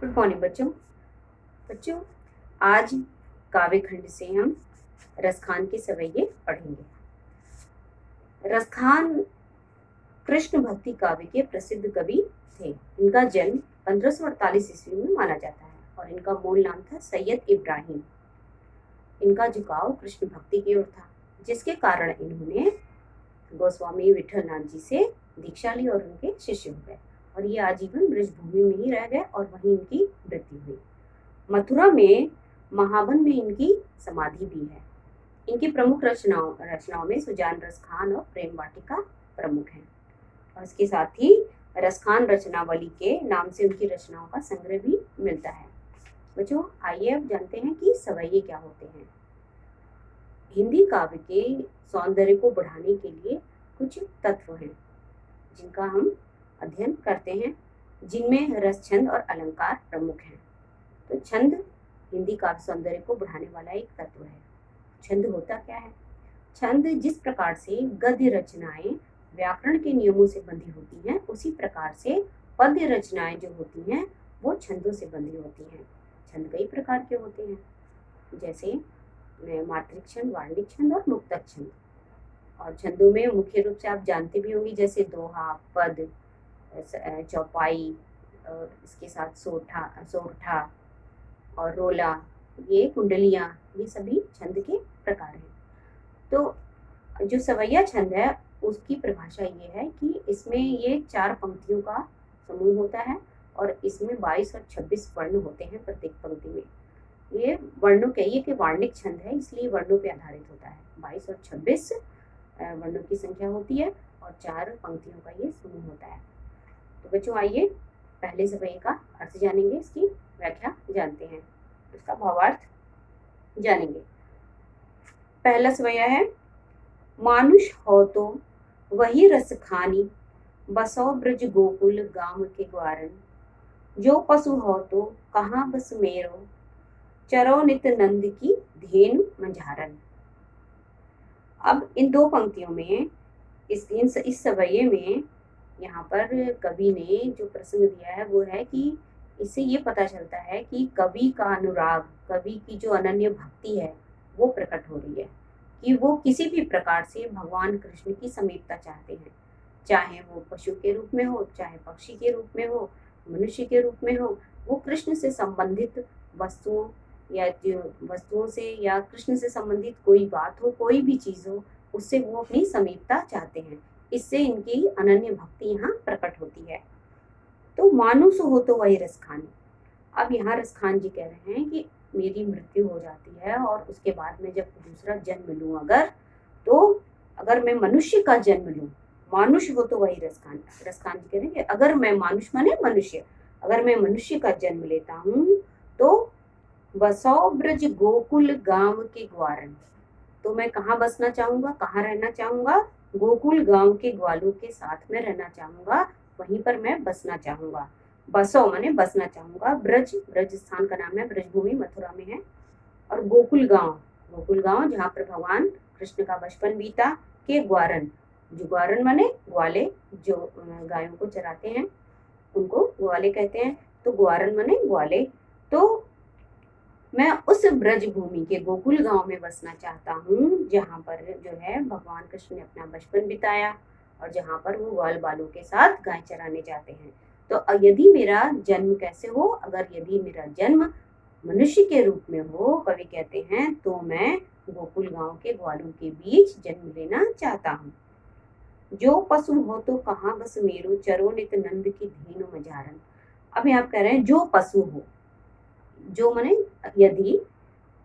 Good morning बच्चों। बच्चों, आज काव्य खंड से हम रसखान के सवैये पढ़ेंगे। रसखान कृष्ण भक्ति काव्य के प्रसिद्ध कवि थे। इनका जन्म 1548 ईस्वी में माना जाता है और इनका मूल नाम था सैयद इब्राहिम। इनका झुकाव कृष्ण भक्ति की ओर था, जिसके कारण इन्होंने गोस्वामी विठलनाथ जी से दीक्षा ली और उनके शिष्य हो गए और ये आजीवन ब्रजभूमि में ही रह गए और वहीं इनकी मृत्यु हुई। मथुरा में महावन में इनकी समाधि भी है। इनकी प्रमुख रचनाओं में सुजान रसखान और प्रेम वाटिका प्रमुख हैं और इसके साथ ही रसखान रचनावली के नाम से उनकी रचनाओं का संग्रह भी मिलता है। बच्चों, आइए अब जानते हैं कि सवैये क्या होते हैं। हिंदी काव्य के सौंदर्य को बढ़ाने के लिए कुछ तत्व हैं जिनका हम अध्ययन करते हैं, जिनमें रस, छंद और अलंकार प्रमुख हैं। तो छंद हिंदी काव्य सौंदर्य को बढ़ाने वाला एक तत्व है। छंद होता क्या है? छंद जिस प्रकार से गद्य रचनाएं व्याकरण के नियमों से बंधी होती हैं, उसी प्रकार से पद्य रचनाएं जो होती हैं वो छंदों से बंधी होती हैं। छंद कई प्रकार के होते हैं, जैसे मात्रिक छंद, वार्णिक छंद और मुक्तक छंद। और छंदों में मुख्य रूप से आप जानते भी होंगे, जैसे दोहा, पद, चौपाई और इसके साथ सोरठा और रोला, ये कुंडलियां, ये सभी छंद के प्रकार हैं। तो जो सवैया छंद है उसकी परिभाषा ये है कि इसमें ये 4 पंक्तियों का समूह होता है और इसमें 22 और 26 वर्ण होते हैं प्रत्येक पंक्ति में। ये वर्णों कहिए कि वार्णिक छंद है, इसलिए वर्णों पे आधारित होता है। 22 और 26 वर्णों की संख्या होती है और 4 पंक्तियों का ये समूह होता है। तो बच्चों, आइए पहले सवैये का अर्थ जानेंगे, इसकी व्याख्या जानते हैं, उसका भावार्थ जानेंगे। पहला सवैया है, मानुष हो तो वही रस खानी, बसो ब्रज गोकुल गाम के ग्वारन। जो पशु हो तो कहाँ बस मेरो, चरो नित नंद की धेनु मंझारन। अब इन 2 पंक्तियों में इस सवैये में यहाँ पर कवि ने जो प्रसंग दिया है वो है कि इससे ये पता चलता है कि कवि का अनुराग, कवि की जो अनन्य भक्ति है वो प्रकट हो रही है कि वो किसी भी प्रकार से भगवान कृष्ण की समीपता चाहते हैं, चाहे वो पशु के रूप में हो, चाहे पक्षी के रूप में हो, मनुष्य के रूप में हो। वो कृष्ण से संबंधित वस्तुओं से या कृष्ण से संबंधित कोई बात हो, कोई भी चीज हो, उससे वो अपनी समीपता चाहते हैं। इससे इनकी अनन्य भक्ति यहाँ प्रकट होती है। तो मानुष हो तो वही रसखानी। अब यहाँ रसखान जी कह रहे हैं कि मेरी मृत्यु हो जाती है और उसके बाद में जब दूसरा जन्म लूं, अगर मैं मनुष्य का जन्म लूं, मानुष हो तो वही रसखान जी कह रहे हैं कि अगर मैं मानुष माने मनुष्य, अगर मैं मनुष्य का जन्म लेता हूँ तो बसो ब्रज गोकुल गांव के ग्वारन। तो मैं कहाँ बसना चाहूंगा, कहाँ रहना चाहूंगा? गोकुल गांव के ग्वालों के साथ में रहना चाहूंगा, वहीं पर मैं बसना चाहूंगा। बसो माने बसना चाहूंगा। ब्रज स्थान का नाम है, ब्रजभूमि मथुरा में है। और गोकुल गांव जहाँ पर भगवान कृष्ण का बचपन बीता, के ग्वारन, जो ग्वारन माने ग्वाले, जो गायों को चराते हैं उनको ग्वाले कहते हैं। तो ग्वारन माने ग्वाले। तो मैं उस ब्रज भूमि के गोकुल गांव में बसना चाहता हूँ जहाँ पर जो है भगवान कृष्ण ने अपना बचपन बिताया और जहाँ पर वो ग्वाल बालों के साथ गाय चराने जाते हैं। तो यदि मेरा जन्म कैसे हो, अगर यदि मेरा जन्म मनुष्य के रूप में हो, कवि कहते हैं, तो मैं गोकुल गांव के ग्वालों के बीच जन्म लेना चाहता हूँ। जो पशु हो तो कहाँ बस मेरो, चरो नित नंद की धेनु मंझारन। अब यहाँ कह रहे हैं जो पशु हो, जो माने यदि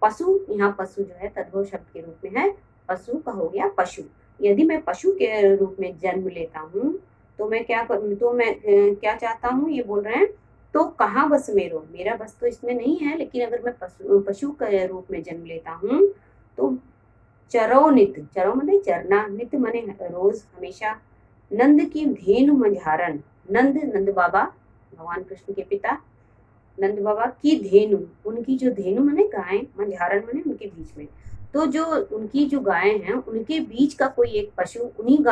पशु, यहाँ पशु जो है तद्भव शब्द के रूप में है, पशु का हो गया पशु। यदि मैं पशु के रूप में जन्म लेता हूँ तो मैं क्या करूँ, तो मैं क्या चाहता हूँ, ये बोल रहे हैं, तो कहाँ बस मेरो, मेरा बस तो इसमें नहीं है, लेकिन अगर मैं पशु के रूप में जन्म लेता हूँ तो चरो नित, चरो माने चरना, नित माने रोज, हमेशा, नंद की धेनु मंझारन। नंद बाबा, भगवान कृष्ण के पिता नंद बाबा की धेनु, उनकी जो धेनु माने गाय, मंझारन माने उनके बीच में। तो जो उनकी जो गाय हैं उनके बीच का कोई एक पशु, उन्हीं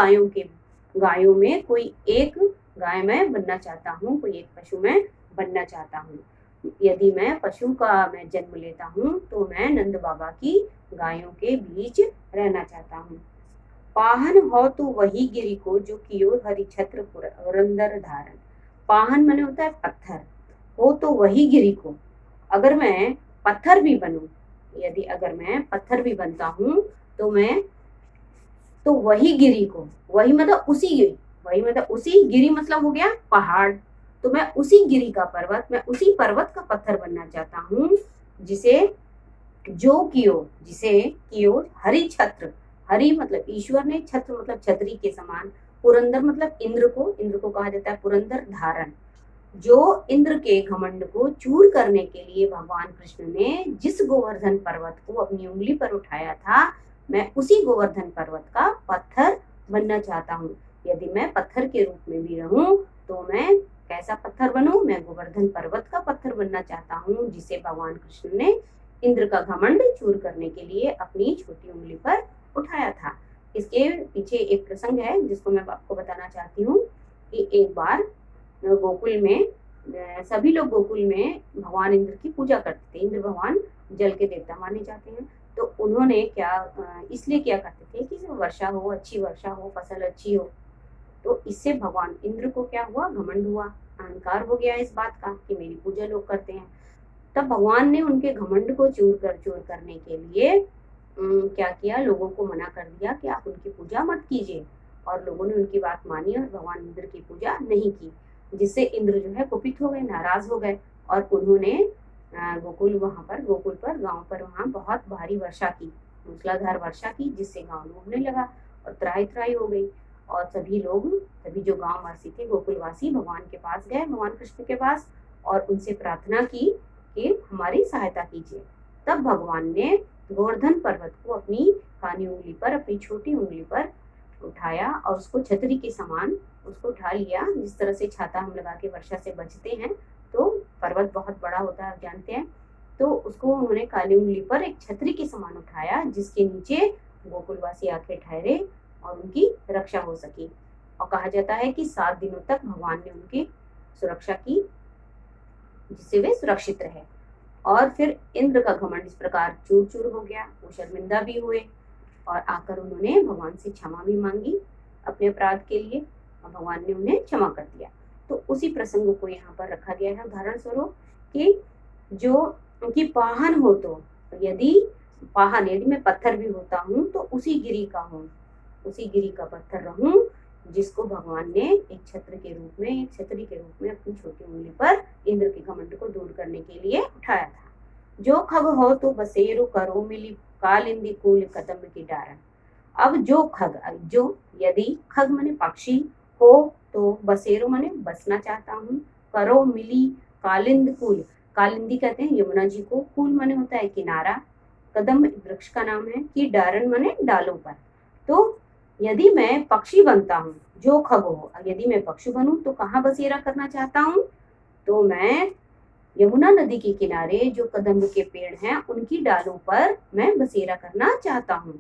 गायों में कोई एक गाय मैं बनना चाहता हूँ, कोई एक पशु मैं बनना चाहता हूँ। यदि मैं पशु का मैं जन्म लेता हूँ तो मैं नंद बाबा की गायों के बीच रहना चाहता हूँ। पाहन हो तो वही गिरी को जो कियो हरि छत्र पुरंदर धारण। पाहन माने होता है पत्थर, हो तो वही गिरी को, अगर मैं पत्थर भी बनूं, यदि अगर मैं पत्थर भी बनता हूँ तो मैं तो वही गिरी को, वही मतलब उसी गिरी, वही मतलब उसी गिरी मतलब हो गया पहाड़, तो मैं उसी गिरी का पर्वत, मैं उसी पर्वत का पत्थर बनना चाहता हूँ जिसे जिसे कियो हरि छत्र, हरि मतलब ईश्वर ने, छत्र मतलब छतरी के समान, पुरंदर मतलब इंद्र को कहा जाता है पुरंदर धारण। जो इंद्र के घमंड को चूर करने के लिए भगवान कृष्ण ने जिस गोवर्धन पर्वत को अपनी उंगली पर उठाया था, मैं उसी गोवर्धन पर्वत का पत्थर बनना चाहता हूँ। यदि मैं पत्थर के रूप में भी रहूं तो मैं कैसा पत्थर बनूं? मैं गोवर्धन पर्वत का पत्थर बनना चाहता हूँ जिसे भगवान कृष्ण ने इंद्र का घमंड चूर करने के लिए अपनी छोटी उंगली पर उठाया था। इसके पीछे एक प्रसंग है जिसको मैं आपको बताना चाहती हूँ कि एक बार गोकुल में सभी लोग गोकुल में भगवान इंद्र की पूजा करते थे। इंद्र भगवान जल के देवता माने जाते हैं, तो उन्होंने क्या इसलिए क्या करते थे कि वर्षा हो, अच्छी वर्षा हो, फसल अच्छी हो। तो इससे भगवान इंद्र को क्या हुआ? घमंड हुआ, अहंकार हो गया इस बात का कि मेरी पूजा लोग करते हैं। तब भगवान ने उनके घमंड को चूर करने के लिए क्या किया? लोगों को मना कर दिया कि आप उनकी पूजा मत कीजिए, और लोगों ने उनकी बात मानी और भगवान इंद्र की पूजा नहीं की, जिससे इंद्र जो है कुपित हो गए, नाराज हो गए, और उन्होंने गोकुल पर गांव पर वहां बहुत भारी वर्षा की, मूसलाधार वर्षा की, जिससे गांव डूबने लगा और त्राही त्राही हो गई। और सभी जो गांव वासी थे, गोकुलवासी, भगवान के पास गए, भगवान कृष्ण के पास, और उनसे प्रार्थना की कि हमारी सहायता कीजिए। तब भगवान ने गोवर्धन पर्वत को अपनी कानी उंगली पर, अपनी छोटी उंगली पर उठाया और उसको छतरी के समान उसको उठा लिया। जिस तरह से छाता हम लगा के वर्षा से बचते हैं, तो पर्वत बहुत बड़ा होता है, आप जानते हैं, तो उसको उन्होंने काली उंगली पर एक छतरी के समान उठाया, जिसके नीचे गोकुलवासी आके ठहरे और उनकी रक्षा हो सकी। और कहा जाता है कि 7 दिनों तक भगवान ने उनकी सुरक्षा की, जिससे वे सुरक्षित रहे। और फिर इंद्र का घमंड इस प्रकार चूर चूर हो गया, वो शर्मिंदा भी हुए, और आकर उन्होंने भगवान से क्षमा भी मांगी अपने अपराध के लिए, और भगवान ने उन्हें क्षमा कर दिया। तो उसी प्रसंग को यहाँ पर रखा गया है उदाहरण स्वरूप कि जो उनकी पाहन हो, तो यदि मैं पत्थर भी होता हूँ तो उसी गिरी का हूँ, उसी गिरी का पत्थर रहूं जिसको भगवान ने एक छतरी के रूप में अपनी छोटी उंगली पर इंद्र के घमंड को दूर करने के लिए उठाया था। जो खग हो तो बसेरो करो मिली कालिंदी कूल कदम की डारण। अब जो यदि खग माने पक्षी, हो तो बसेरो माने बसना चाहता हूँ, करो मिली कालिंद कूल, कालिंदी कहते हैं यमुना जी को, कूल माने होता है किनारा, कदम वृक्ष का नाम है, की डारण माने डालों पर। तो यदि मैं पक्षी बनता हूँ, जो खग हो, यदि मैं पक्षी बनूं तो कहाँ बसेरा करना चाहता हूँ? तो मैं यमुना नदी के किनारे जो कदम्ब के पेड़ हैं उनकी डालों पर मैं बसेरा करना चाहता हूँ।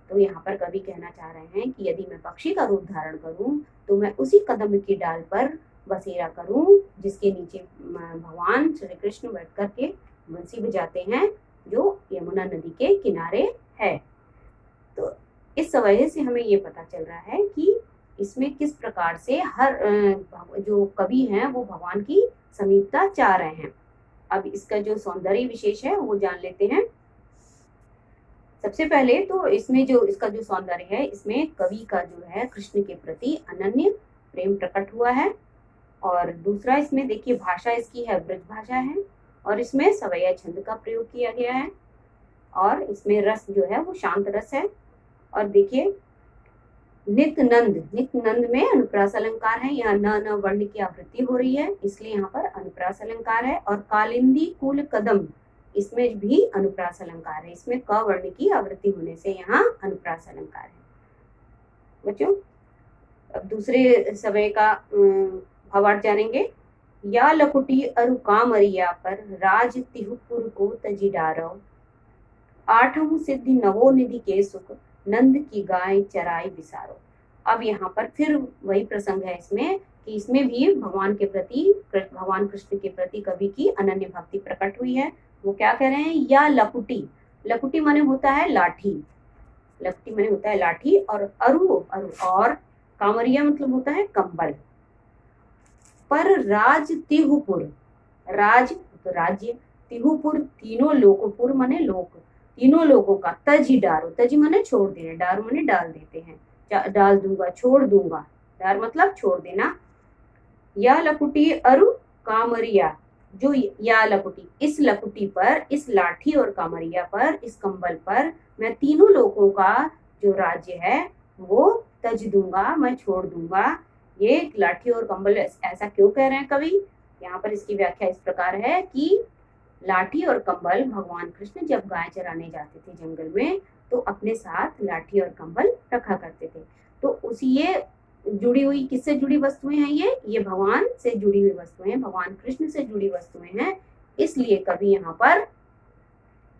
तो यहाँ पर कवि कहना चाह रहे हैं कि यदि मैं पक्षी का रूप धारण करूं तो मैं उसी कदम्ब की डाल पर बसेरा करूं जिसके नीचे भगवान श्री कृष्ण बैठ करके बंसी बजाते हैं, जो यमुना नदी के किनारे है। तो इस वजह से हमें ये पता चल रहा है कि इसमें किस प्रकार से हर जो कवि हैं वो भगवान की समीपता चाह रहे हैं। अब इसका जो सौंदर्य विशेष है वो जान लेते हैं। सबसे पहले तो इसमें जो इसका जो सौंदर्य है, इसमें कवि का जो है कृष्ण के प्रति अनन्य प्रेम प्रकट हुआ है। और दूसरा, इसमें देखिए भाषा इसकी है ब्रज भाषा है, और इसमें सवैया छंद का प्रयोग किया गया है, और इसमें रस जो है वो शांत रस है। और देखिए नित नंद में अनुप्रास अलंकार है, यहाँ न वर्ण की आवृत्ति हो रही है, इसलिए यहाँ पर अनुप्रास अलंकार है। और कालिंदी कुल कदम, इसमें भी अनुप्रास अलंकार है, इसमें क वर्ण की आवृत्ति होने से यहाँ अनुप्रास अलंकार है। बच्चों अब दूसरे समय का भावार्थ जानेंगे। या लकुटी अरु कामरिया पर राज तिहुपुर को तजी डारो, आठम सिद्धि नवो निधि के सुख नंद की गाय चराई बिसारो। अब यहाँ पर फिर वही प्रसंग है इसमें कि इसमें भी भगवान के प्रति, भगवान कृष्ण के प्रति कवि की अनन्य भक्ति प्रकट हुई है। वो क्या कह रहे हैं, या लकुटी, लकुटी माने होता है लाठी, लकुटी माने होता है लाठी, और अरु, अरु और कामरिया मतलब होता है कंबल। पर राज तिहुपुर, राज तो राज्य, तिहुपुर तीनों लोगों, पुर माने लोक, तीनों लोगों का, तजी डारो, तजी माने छोड़ देना, डारो माने डाल देते हैं, डाल दूंगा, छोड़ दूंगा, डार मतलब छोड़ देना। या लकुटी अरु कामरिया, जो या लकुटी, इस लकुटी पर, इस लाठी और कामरिया पर, इस कंबल पर मैं तीनों लोगों का जो राज्य है वो तज दूंगा, मैं छोड़ दूंगा। ये लाठी और कंबल ऐसा क्यों कह रहे हैं कवि, यहाँ पर इसकी व्याख्या इस प्रकार है कि लाठी और कंबल, भगवान कृष्ण जब गाय चराने जाते थे जंगल में तो अपने साथ लाठी और कंबल रखा करते थे। तो उसी ये जुड़ी हुई, किससे जुड़ी वस्तुएं हैं, ये भगवान से जुड़ी हुई वस्तुएं हैं, भगवान कृष्ण से जुड़ी वस्तुएं हैं। इसलिए कवि यहाँ पर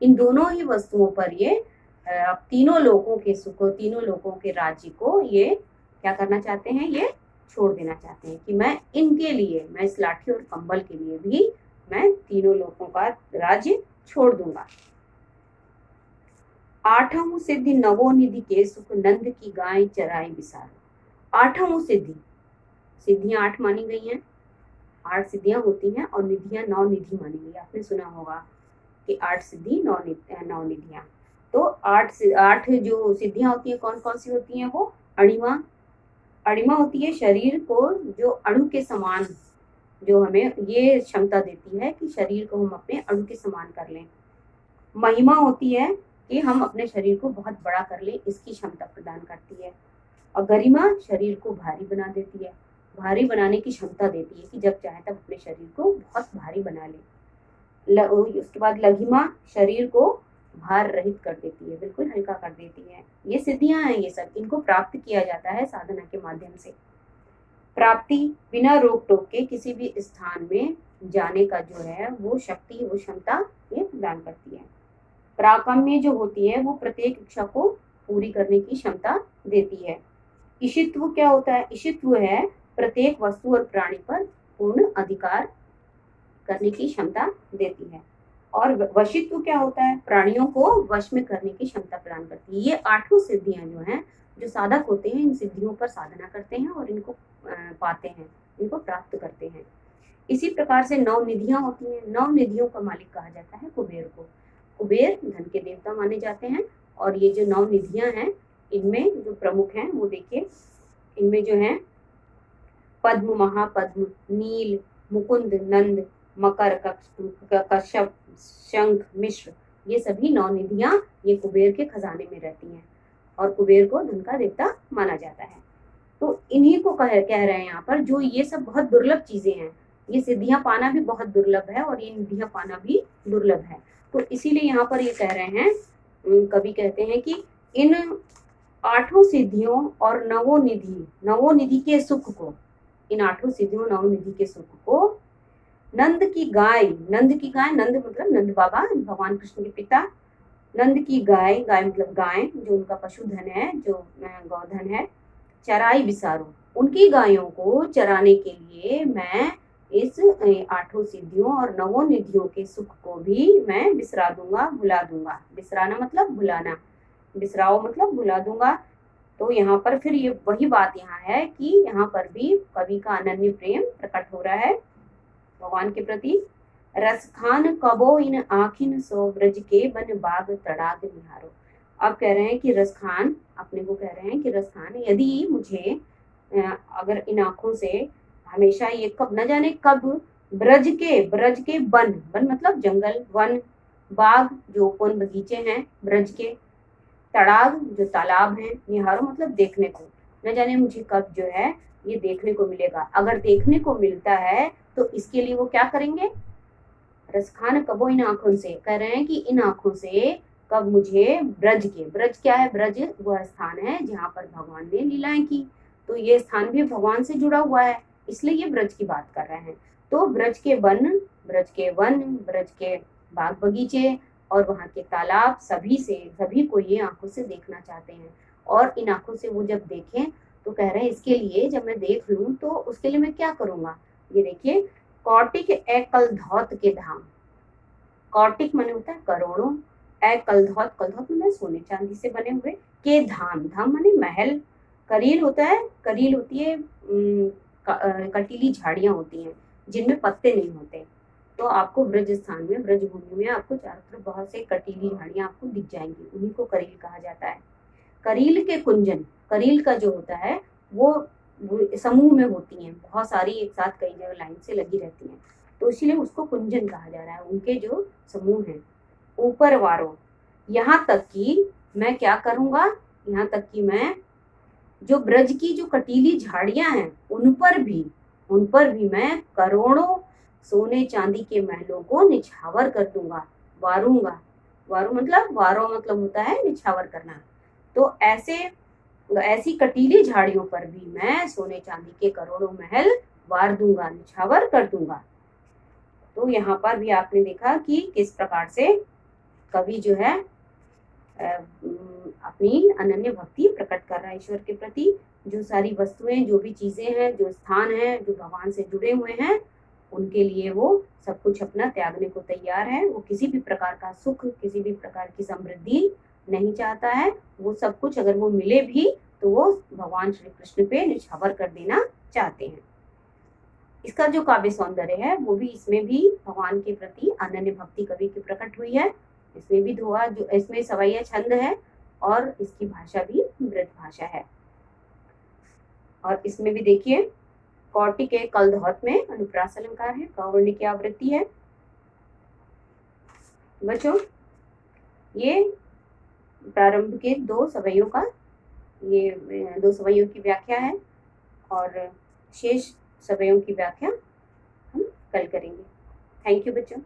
इन दोनों ही वस्तुओं पर ये तीनों लोगों के सुख, तीनों लोगों के राज्य को ये क्या करना चाहते हैं, ये छोड़ देना चाहते हैं कि मैं इनके लिए, मैं इस लाठी और कंबल के लिए भी मैं तीनों लोगों का राज्य छोड़ दूंगा। आठों सिद्धि नवोनिधि के सुख, नंद की गाय चराई बिसार। आठों सिद्धि, सिद्धियां 8 मानी गई हैं, 8 सिद्धियां होती हैं और निधियां 9 निधि मानी गई। आपने सुना होगा कि 8 सिद्धि 9 निधियां। तो 8 जो सिद्धियां होती हैं कौन कौन सी होती हैं, वो अणिमा, अणिमा होती है शरीर को जो अणु के समान, जो हमें ये क्षमता देती है कि शरीर को हम अपने अणु के समान कर लें। महिमा होती है कि हम अपने शरीर को बहुत बड़ा कर लें, इसकी क्षमता प्रदान करती है। और गरिमा शरीर को भारी बना देती है, भारी बनाने की क्षमता देती है कि जब चाहे तब अपने शरीर को बहुत भारी बना ले। उसके बाद लघिमा, शरीर को भार रहित कर देती है, बिल्कुल हल्का कर देती है। ये सिद्धियां हैं, ये सब इनको प्राप्त किया जाता है साधना के माध्यम से। प्राप्ति, बिना रोक टोक के किसी भी स्थान में जाने का जो है वो शक्ति, वो क्षमता ये प्रदान करती है। पराक्रम्य जो होती है वो प्रत्येक इच्छा को पूरी करने की क्षमता देती है। ईशित्व क्या होता है, ईशित्व है प्रत्येक वस्तु और प्राणी पर पूर्ण अधिकार करने की क्षमता देती है। और वशित्व क्या होता है, प्राणियों को वश में करने की क्षमता प्रदान करती है। ये 8 सिद्धियां जो हैं, जो साधक होते हैं इन सिद्धियों पर साधना करते हैं और इनको पाते हैं, इनको प्राप्त करते हैं। इसी प्रकार से 9 निधियां होती हैं। 9 निधियों का मालिक कहा जाता है कुबेर को। कुबेर धन के देवता माने जाते हैं। और ये जो 9 निधियां हैं इनमें जो प्रमुख हैं वो देखिए, इनमें जो है पद्म, महापद्म, नील, मुकुंद, नंद, मकर, कश्यप, शंख, मिश्र, ये सभी 9 निधियां ये कुबेर के खजाने में रहती हैं और कुबेर को धन का देवता माना जाता है। तो इन्हीं को कह रहे हैं यहाँ पर, जो ये सब बहुत दुर्लभ चीजें हैं, ये सिद्धियां पाना भी बहुत दुर्लभ है और ये निधियां पाना भी दुर्लभ है। तो इसीलिए यहाँ पर ये कह रहे हैं, कवि कहते हैं कि इन 8 सिद्धियों और नवोनिधि के सुख को, इन 8 सिद्धियों नवनिधि के सुख को नंद की गाय, नंद की गाय, नंद मतलब नंद बाबा, भगवान कृष्ण के पिता, नंद की गाय, गाय मतलब गाय जो उनका पशुधन है, जो गौधन है, चराई बिसारो, उनकी गायों को चराने के लिए मैं इस 8 सिद्धियों और नवोनिधियों के सुख को भी मैं बिसरा दूंगा, भुला दूंगा। बिसराना मतलब भुलाना, बिसराओ मतलब भुला दूंगा। तो यहाँ पर फिर ये वही बात यहाँ है कि यहाँ पर भी कवि का अनन्य प्रेम प्रकट हो रहा है भगवान के प्रति। रसखान कबो इन आखिन सो ब्रज के बन बाग तड़ाग निहारो। अब कह रहे हैं कि रसखान, अपने को कह रहे हैं कि रसखान, यदि मुझे अगर इन आंखों से हमेशा ये कब न जाने कब ब्रज के बन मतलब जंगल, वन, बाग जो ओपन बगीचे हैं ब्रज के, तड़ाग जो तालाब हैं, निहारो मतलब देखने को, न जाने मुझे कब जो है ये देखने को मिलेगा। अगर देखने को मिलता है तो इसके लिए वो क्या करेंगे, रसखान कबो इन आंखों से, कह रहे हैं कि इन आंखों से कब मुझे ब्रज के, ब्रज क्या है, ब्रज वह स्थान है जहाँ पर भगवान ने लीलाएं की, तो ये स्थान भी भगवान से जुड़ा हुआ है, इसलिए ये ब्रज की बात कर रहे हैं। तो ब्रज के वन, ब्रज के बाग बगीचे और वहाँ के तालाब, सभी को ये आंखों से देखना चाहते हैं। और इन आंखों से वो जब देखें तो कह रहे हैं इसके लिए जब मैं देख लूं तो उसके लिए मैं क्या करूंगा। ये देखिए, कौटिक एकल धौत के धाम। कौटिक माने होता है करोड़ों, कलधौत, कलधौत माने सोने चांदी से बने हुए, के धाम, धाम माने महल, करील होता है, करील होती है कटीली झाड़ियां होती हैं जिनमें पत्ते नहीं होते। तो आपको ब्रज स्थान में, ब्रज भूमि में आपको चारों तरफ बहुत से कटीली झाड़ियां आपको दिख जाएंगी, उन्हीं को करील कहा जाता है। करील के कुंजन, करील का जो होता है वो समूह में होती हैं, बहुत सारी एक साथ कई जगह लाइन से लगी रहती हैं, तो इसीलिए उसको कुंजन कहा जा रहा है, उनके जो समूह हैं। ऊपर वारों, यहाँ तक कि मैं क्या करूंगा, यहाँ तक कि मैं जो ब्रज की जो कटीली झाड़ियां हैं उन पर भी मैं करोड़ों सोने चांदी के महलों को निछावर कर दूंगा, वारूंगा। वारू मतलब, वारो मतलब होता है निछावर करना। तो ऐसी कटीली झाड़ियों पर भी मैं सोने चांदी के करोड़ों महल वार दूंगा, निछावर कर दूंगा। तो यहाँ पर भी आपने देखा कि किस प्रकार से कवि जो है अपनी अनन्य भक्ति प्रकट कर रहा है ईश्वर के प्रति। जो सारी वस्तुएं, जो भी चीजें हैं, जो स्थान है, जो भगवान से जुड़े हुए हैं, उनके लिए वो सब कुछ अपना त्यागने को तैयार है। वो किसी भी प्रकार का सुख, किसी भी प्रकार की समृद्धि नहीं चाहता है। वो सब कुछ अगर वो मिले भी तो वो भगवान श्री कृष्ण पे निछावर कर देना चाहते हैं। इसका जो काव्य सौंदर्य है वो भी, इसमें भी भगवान के प्रति अनन्य भक्ति कवि की प्रकट हुई है। इसमें भी दोहा, जो इसमें सवैया छंद है और इसकी भाषा भी ब्रज भाषा है। और इसमें भी देखिए, कौटिक के कलधौत में अनुप्रास अलंकार है, कावर्ण की आवृत्ति है। बच्चों, ये प्रारंभ के दो सवैयों की व्याख्या है और शेष सवैयों की व्याख्या हम कल करेंगे। थैंक यू बच्चों।